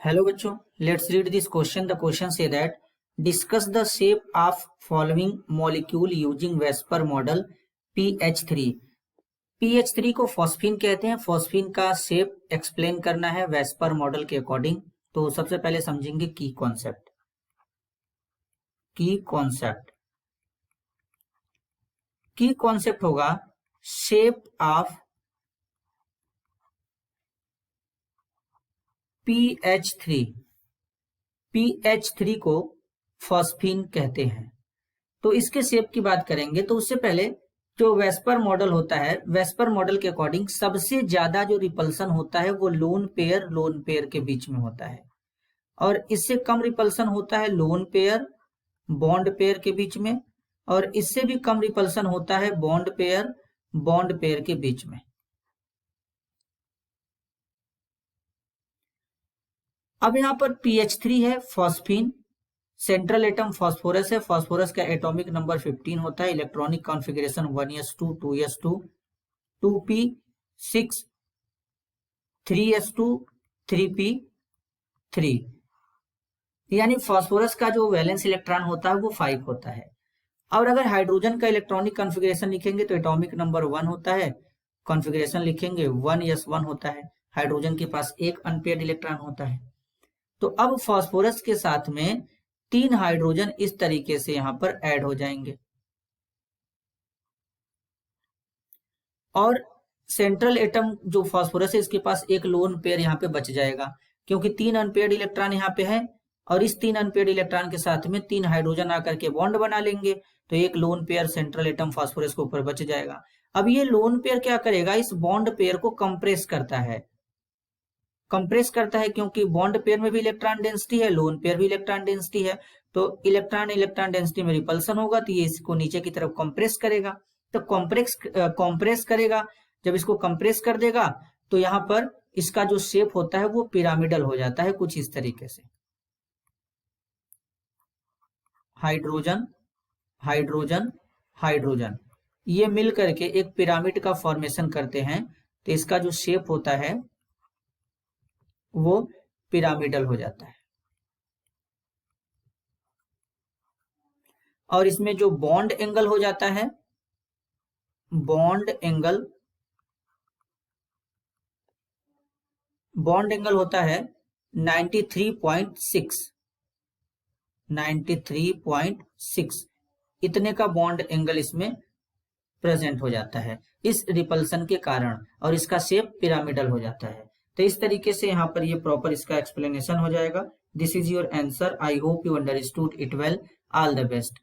Hello बच्चों, let's read this question. The question say that discuss the shape of following molecule using Vesper model PH3. PH3 को phosphine कहते हैं. Phosphine का shape explain करना है VSEPR model के according. तो सबसे पहले समझेंगे की कॉन्सेप्ट. की कॉन्सेप्ट होगा शेप ऑफ PH3 को फॉस्फीन कहते हैं. तो इसके शेप की बात करेंगे तो उससे पहले जो वेस्पर मॉडल होता है, वेस्पर मॉडल के अकॉर्डिंग सबसे ज्यादा जो रिपल्सन होता है वो लोन पेयर के बीच में होता है, और इससे कम रिपल्सन होता है लोन पेयर बॉन्ड पेयर के बीच में, और इससे भी कम रिपल्सन होता है बॉन्ड पेयर के बीच में. अब यहाँ पर PH3 है फॉस्फीन, सेंट्रल एटम फॉस्फोरस है. फॉस्फोरस का एटॉमिक नंबर 15 होता है. Electronic configuration 1s2 2s2 2p6 3s2 3p3, यानी फॉस्फोरस का जो वैलेंस इलेक्ट्रॉन होता है वो 5 होता है. और अगर हाइड्रोजन का इलेक्ट्रॉनिक कॉन्फ़िगरेशन लिखेंगे तो एटॉमिक नंबर 1 होता है, कॉन्फ़िगरेशन लिखेंगे 1s1 होता है. हाइड्रोजन के पास एक अनपेयर्ड इलेक्ट्रॉन होता है. तो अब फॉस्फोरस के साथ में 3 हाइड्रोजन इस तरीके से यहां पर ऐड हो जाएंगे, और सेंट्रल एटम जो फॉस्फोरस है इसके पास एक लोन पेयर यहां पे बच जाएगा, क्योंकि 3 अनपेयर्ड इलेक्ट्रॉन यहां पे है, और इस 3 अनपेयर्ड इलेक्ट्रॉन के साथ में 3 हाइड्रोजन आकर के बॉन्ड बना लेंगे, तो एक lone pair central atom phosphorus के ऊपर बच जाएगा. अब ये लोन पेयर क्या करेगा, इस बॉन्ड पेयर को कंप्रेस करता है, क्योंकि बॉन्ड पेयर में भी इलेक्ट्रॉन डेंसिटी है, लोन पेयर भी इलेक्ट्रॉन डेंसिटी है. तो इलेक्ट्रॉन डेंसिटी में रिपल्सन होगा, तो ये इसको नीचे की तरफ कंप्रेस करेगा. तो कंप्रेस करेगा, जब इसको कंप्रेस कर देगा तो यहाँ पर इसका जो शेप होता है वो पिरामिडल हो जाता है कुछ इस तरीके से. हाइड्रोजन हाइड्रोजन हाइड्रोजन ये मिल करके एक पिरामिड का फॉर्मेशन करते हैं. तो इसका जो शेप होता है वो पिरामिडल हो जाता है. और इसमें जो बॉन्ड एंगल हो जाता है, बॉन्ड एंगल होता है 93.6. इतने का बॉन्ड एंगल इसमें प्रेजेंट हो जाता है इस रिपल्सन के कारण, और इसका शेप पिरामिडल हो जाता है. तो इस तरीके से यहाँ पर ये प्रॉपर इसका एक्सप्लेनेशन हो जाएगा. This is your answer. I hope you understood it well. All the best.